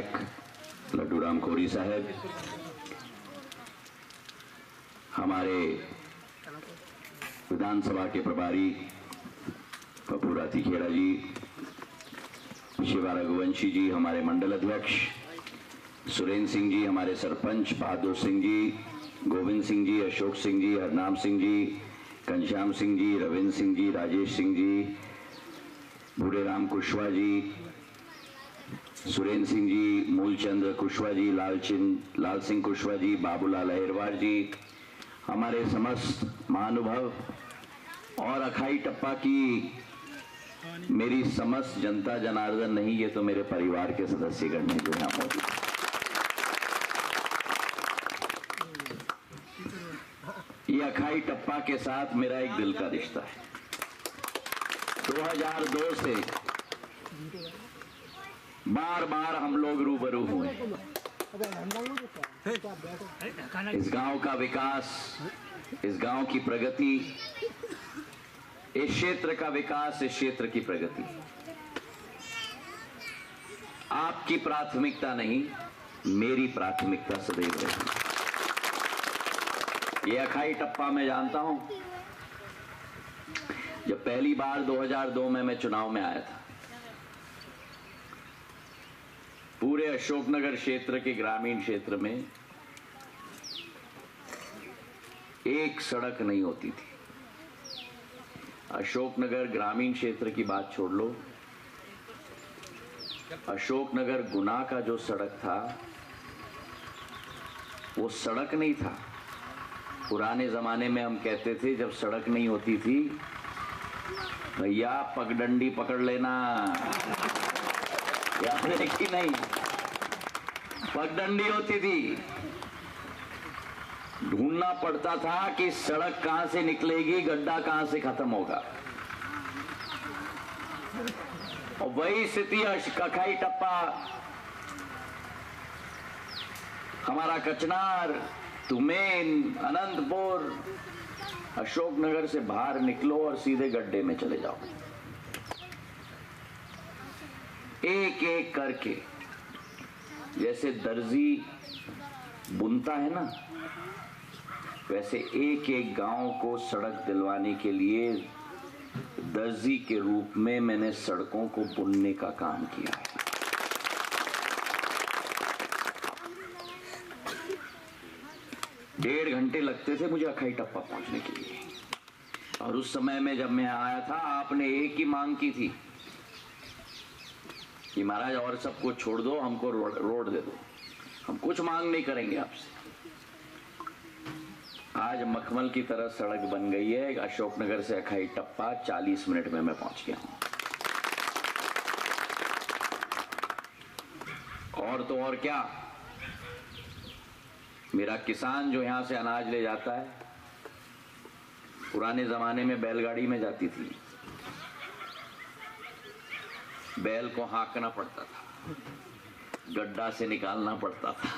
विधायक लड्डू राम खोरी साहब, हमारे विधानसभा के प्रभारी पप्पू रातीखेड़ा जी, शिवा रघुवंशी जी हमारे मंडल अध्यक्ष, सुरेंद्र सिंह जी हमारे सरपंच, बहादुर सिंह जी, गोविंद सिंह जी, अशोक सिंह जी, हरनाम सिंह जी, घनश्याम सिंह जी, रविंद्र सिंह जी, राजेश सिंह जी, बूढ़े राम कुशवाहा जी, सुरेंद्र सिंह जी, मूलचंद्र कुशवाहा जी, लाल सिंह कुशवाहा जी, बाबूलाल अहिरवार जी, हमारे समस्त महानुभाव और अखाई टप्पा की मेरी समस्त जनता जनार्दन नहीं, ये तो मेरे परिवार के सदस्यगण हैं जो यहाँ मौजूद। ये अखाई टप्पा के साथ मेरा एक दिल का रिश्ता है। 2002 से बार बार हम लोग रूबरू हुए। इस गांव का विकास, इस गांव की प्रगति, इस क्षेत्र का विकास, इस क्षेत्र की प्रगति आपकी प्राथमिकता नहीं, मेरी प्राथमिकता सदैव रही। ये अखाई टप्पा मैं जानता हूं। जब पहली बार 2002 में मैं चुनाव में आया था, पूरे अशोकनगर क्षेत्र के ग्रामीण क्षेत्र में एक सड़क नहीं होती थी। अशोकनगर ग्रामीण क्षेत्र की बात छोड़ लो, अशोकनगर गुना का जो सड़क था वो सड़क नहीं था। पुराने जमाने में हम कहते थे जब सड़क नहीं होती थी, भैया पगडंडी पकड़ लेना, याद है कि नहीं? पगडंडी होती थी, ढूंढना पड़ता था कि सड़क कहां से निकलेगी, गड्ढा कहां से खत्म होगा। और वही स्थिति अखाई टप्पा, हमारा कचनार, तुमेन, अनंतपुर, अशोकनगर से बाहर निकलो और सीधे गड्ढे में चले जाओ। एक एक करके, जैसे दर्जी बुनता है ना, वैसे एक एक गांव को सड़क दिलवाने के लिए दर्जी के रूप में मैंने सड़कों को बुनने का काम किया है। डेढ़ घंटे लगते थे मुझे अखाई टप्पा पहुंचने के लिए। और उस समय में जब मैं आया था, आपने एक ही मांग की थी कि महाराज और सबको छोड़ दो, हमको रोड दे दो, हम कुछ मांग नहीं करेंगे आपसे। आज मखमल की तरह सड़क बन गई है। अशोकनगर से अखाई टप्पा 40 मिनट में मैं पहुंच गया हूं। और तो और क्या, मेरा किसान जो यहां से अनाज ले जाता है, पुराने जमाने में बैलगाड़ी में जाती थी, बैल को हाँकना पड़ता था, गड्ढा से निकालना पड़ता था,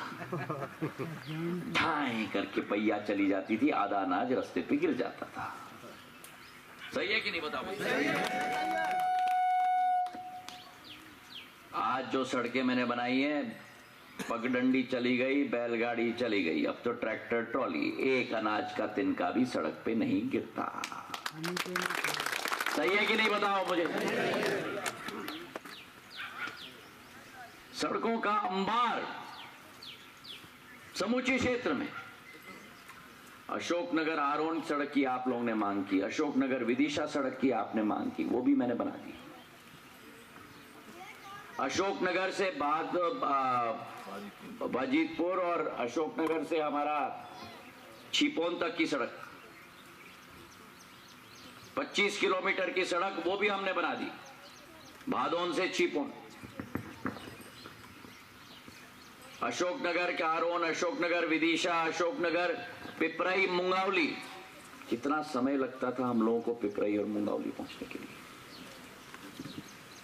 ठाई करके पहिया चली जाती थी, आधा अनाज रास्ते पे गिर जाता था। सही है कि नहीं बताओ? आज जो सड़कें मैंने बनाई हैं, पगडंडी चली गई, बैलगाड़ी चली गई, अब तो ट्रैक्टर ट्रॉली, एक अनाज का तिनका भी सड़क पे नहीं गिरता। सही है कि नहीं बताओ मुझे? सड़कों का अंबार समूचे क्षेत्र में। अशोकनगर आरोन सड़क की आप लोगों ने मांग की, अशोकनगर विदिशा सड़क की आपने मांग की, वो भी मैंने बना दी। अशोकनगर से बाजीतपुर और अशोकनगर से हमारा छिपोन तक की सड़क, 25 किलोमीटर की सड़क, वो भी हमने बना दी, भादोन से छिपोन। अशोकनगर के आरोन, अशोकनगर विदिशा, अशोकनगर पिपराई, मुंगावली। कितना समय लगता था हम लोगों को पिपराई और मुंगावली पहुंचने के लिए।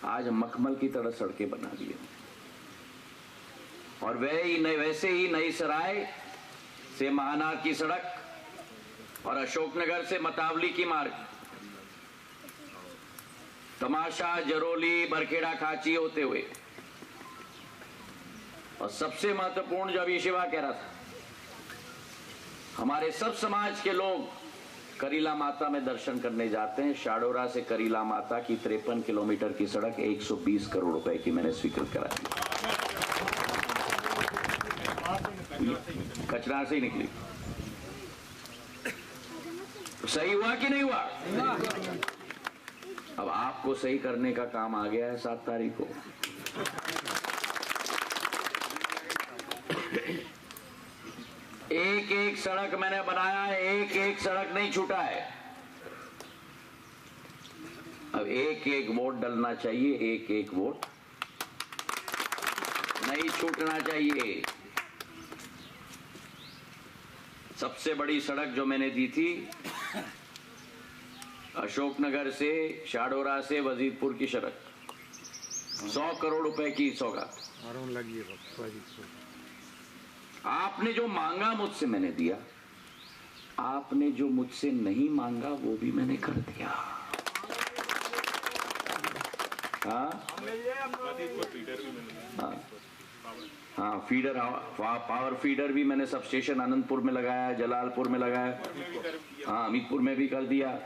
आज मखमल की तरह सड़कें बना दी है। और वैसे ही नई सराय से महानार की सड़क और अशोकनगर से मतावली की मार्ग, तमाशा, जरोली, बरखेड़ा, खाची होते हुए और सबसे महत्वपूर्ण जो अभी शिवा कह रहा था, हमारे सब समाज के लोग करीला माता में दर्शन करने जाते हैं। शाडोरा से करीला माता की 53 किलोमीटर की सड़क 120 करोड़ रुपए की मैंने स्वीकृत कराई। कचरा से ही निकली। सही हुआ कि नहीं हुआ? अब आपको सही करने का काम आ गया है 7 तारीख को। एक एक सड़क मैंने बनाया है, एक एक सड़क नहीं छूटा है। अब एक एक वोट डलना चाहिए, एक एक वोट नहीं छूटना चाहिए। सबसे बड़ी सड़क जो मैंने दी थी अशोकनगर से शाडोरा से वजीरपुर की सड़क 100 करोड़ रुपए की सौगात। आपने जो मांगा मुझसे मैंने दिया, आपने जो मुझसे नहीं मांगा वो भी मैंने कर दिया। हाँ, फीडर, पावर फीडर भी मैंने सब स्टेशन आनंदपुर में लगाया, जलालपुर में लगाया, हाँ अमितपुर में भी कर दिया।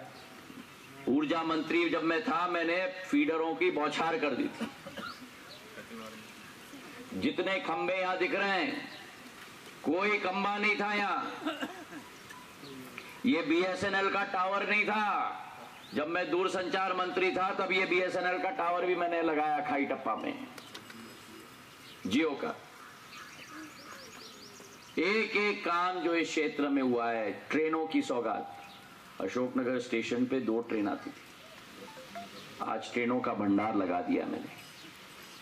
ऊर्जा मंत्री जब मैं था मैंने फीडरों की बौछार कर दी थी। जितने खंबे यहां दिख रहे हैं कोई खंबा नहीं था यहाँ। ये बीएसएनएल का टावर नहीं था। जब मैं दूरसंचार मंत्री था तब ये बीएसएनएल का टावर भी मैंने लगाया खाई टप्पा में, जियो का। एक एक काम जो इस क्षेत्र में हुआ है। ट्रेनों की सौगात, अशोकनगर स्टेशन पे 2 ट्रेन आती थी, आज ट्रेनों का भंडार लगा दिया मैंने।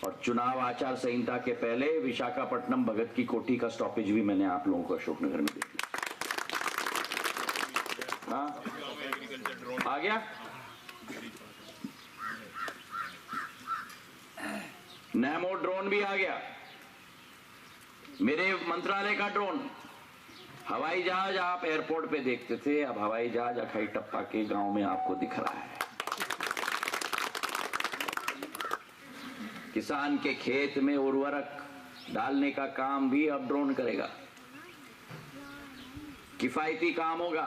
और चुनाव आचार संहिता के पहले विशाखापट्टनम भगत की कोठी का स्टॉपेज भी मैंने आप लोगों को अशोकनगर में दे दिया। हाँ, आ गया। नैमो ड्रोन भी आ गया, मेरे मंत्रालय का ड्रोन। हवाई जहाज आप एयरपोर्ट पे देखते थे, अब हवाई जहाज अखाई टप्पा के गांव में आपको दिख रहा है। किसान के खेत में उर्वरक डालने का काम भी अब ड्रोन करेगा। किफायती काम होगा,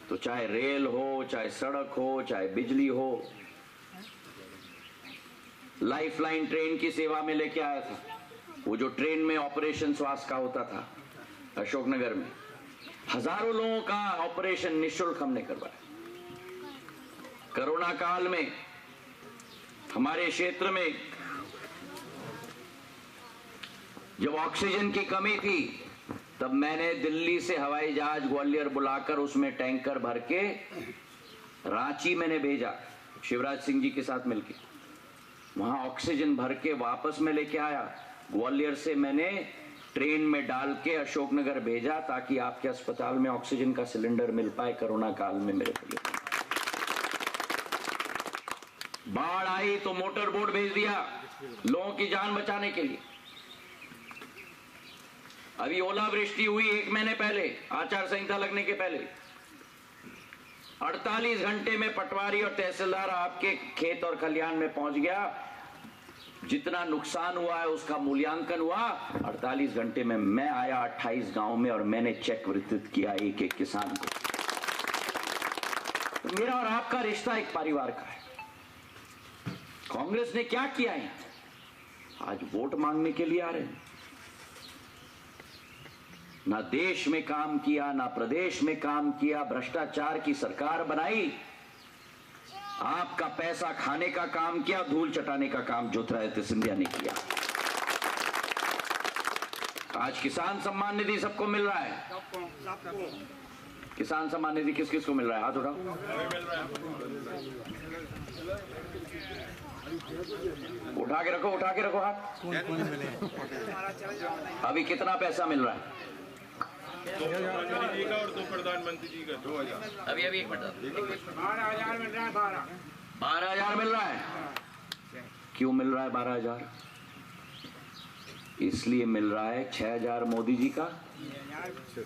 तो चाहे रेल हो, चाहे सड़क हो, चाहे बिजली हो। लाइफलाइन ट्रेन की सेवा में लेके आया था। वो जो ट्रेन में ऑपरेशन श्वास का होता था अशोकनगर में, हजारों लोगों का ऑपरेशन निःशुल्क हमने करवाया। कोरोना काल में हमारे क्षेत्र में जब ऑक्सीजन की कमी थी तब मैंने दिल्ली से हवाई जहाज ग्वालियर बुलाकर उसमें टैंकर भर के रांची मैंने भेजा, शिवराज सिंह जी के साथ मिलकर। वहां ऑक्सीजन भर के वापस में लेके आया। ग्वालियर से मैंने ट्रेन में डाल के अशोकनगर भेजा ताकि आपके अस्पताल में ऑक्सीजन का सिलेंडर मिल पाए कोरोना काल में मेरे को। बाढ़ आई तो मोटर बोट भेज दिया लोगों की जान बचाने के लिए। अभी ओलावृष्टि हुई 1 महीने पहले, आचार संहिता लगने के पहले, 48 घंटे में पटवारी और तहसीलदार आपके खेत और खलिहान में पहुंच गया। जितना नुकसान हुआ है उसका मूल्यांकन हुआ। 48 घंटे में मैं आया 28 गांव में और मैंने चेक वितरित किया एक एक किसान को। तो मेरा और आपका रिश्ता एक परिवार का है। कांग्रेस ने क्या किया है? आज वोट मांगने के लिए आ रहे हैं। ना देश में काम किया, ना प्रदेश में काम किया, भ्रष्टाचार की सरकार बनाई, आपका पैसा खाने का काम किया, धूल चटाने का काम ज्योतिरादित्य सिंधिया ने किया। आज किसान सम्मान निधि सबको मिल रहा है। किसान सम्मान निधि किस किस को मिल रहा है? हाथ उठाओ। उठा के रखो, उठा के रखो हाथ। अभी कितना पैसा मिल रहा है? 2 का और 2 प्रधानमंत्री जी का 2000। अभी एक मिनट, 12,000 मिल रहा है। 12,000 मिल रहा है। क्यों मिल रहा है 12,000? इसलिए मिल रहा है 6,000 मोदी जी का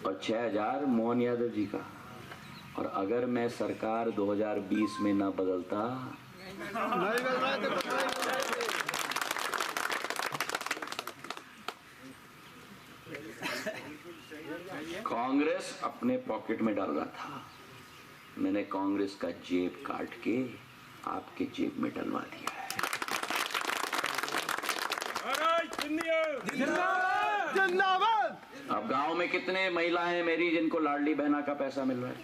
और 6,000 मोहन यादव जी का। और अगर मैं सरकार 2020 में ना बदलता कांग्रेस अपने पॉकेट में डाल रहा था, मैंने कांग्रेस का जेब काट के आपके जेब में डलवा दिया है। अब गांव में कितने महिलाएं मेरी जिनको लाडली बहना का पैसा मिल रहा है?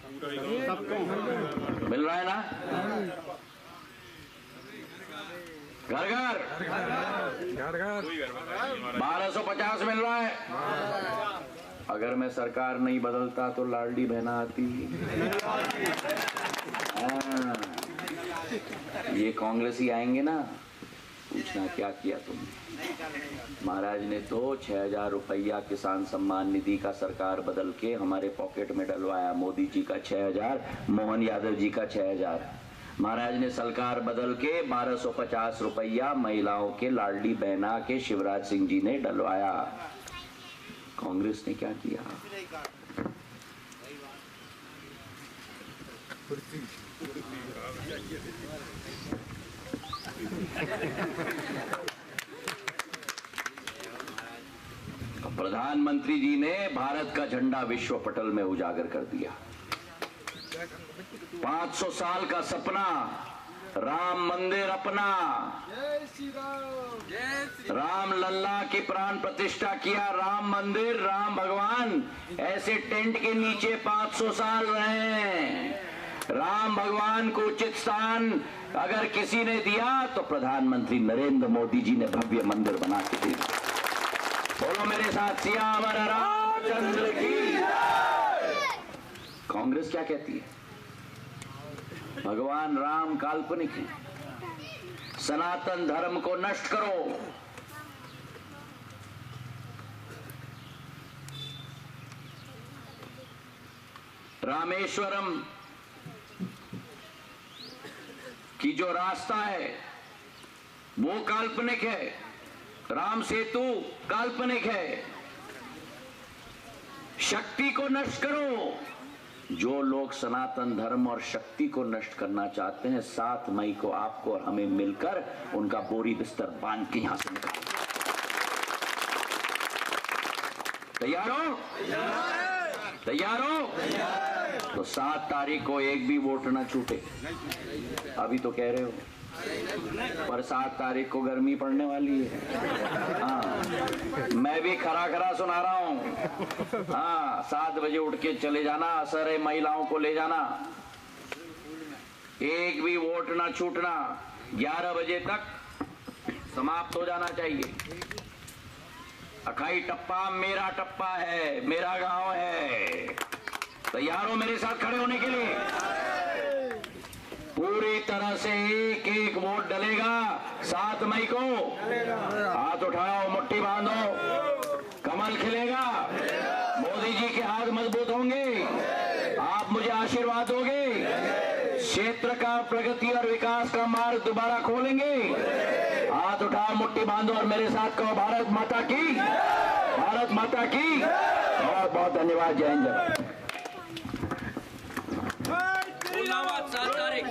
मिल रहा है ना? घर घर 1250 मिल रहा है। अगर मैं सरकार नहीं बदलता तो लाडली बहना आती। ये कांग्रेस ही आएंगे ना, पूछना क्या किया तुमने। महाराज ने तो 6000 रुपया किसान सम्मान निधि का सरकार बदल के हमारे पॉकेट में डलवाया। मोदी जी का 6000, मोहन यादव जी का 6000। महाराज ने सरकार बदल के 1250 रुपया महिलाओं के लाडली बहना के शिवराज सिंह जी ने डलवाया। कांग्रेस ने क्या किया? प्रधानमंत्री जी ने भारत का झंडा विश्व पटल में उजागर कर दिया। 500 साल का सपना, राम मंदिर अपना, राम लल्ला की प्राण प्रतिष्ठा किया। राम मंदिर, राम भगवान ऐसे टेंट के नीचे 500 साल रहे। राम भगवान को उचित स्थान अगर किसी ने दिया तो प्रधानमंत्री नरेंद्र मोदी जी ने भव्य मंदिर बना के दिया। बोलो मेरे साथ, सियावर रामचंद्र की। कांग्रेस क्या कहती है? भगवान राम काल्पनिक है, सनातन धर्म को नष्ट करो। रामेश्वरम की जो रास्ता है वो काल्पनिक है, राम सेतु काल्पनिक है। शक्ति को नष्ट करो। जो लोग सनातन धर्म और शक्ति को नष्ट करना चाहते हैं, 7 मई को आपको और हमें मिलकर उनका बोरी बिस्तर बांध के यहां से निकाल। तैयार हो? तैयार हो? तो 7 तारीख को एक भी वोट ना छूटे। अभी तो कह रहे हो, पर 7 तारीख को गर्मी पड़ने वाली है। हाँ, मैं भी खरा खरा सुना रहा हूँ। हाँ, 7 बजे उठ के चले जाना, असर है महिलाओं को ले जाना। एक भी वोट ना छूटना। 11 बजे तक समाप्त हो जाना चाहिए। अखाई टप्पा मेरा टप्पा है, मेरा गांव है। तैयार हो मेरे साथ खड़े होने के लिए? पूरी तरह से एक एक वोट डलेगा 7 मई को। हाथ उठाओ, मुट्ठी बांधो, कमल खिलेगा। मोदी जी के हाथ मजबूत होंगे। आप मुझे आशीर्वाद दोगे। क्षेत्र का प्रगति और विकास का मार्ग दोबारा खोलेंगे। हाथ उठाओ, मुट्ठी बांधो और मेरे साथ कहो, भारत माता की, भारत माता की। बहुत बहुत धन्यवाद। जय हिंद, जय भारत। धन्यवाद। 7 तारीख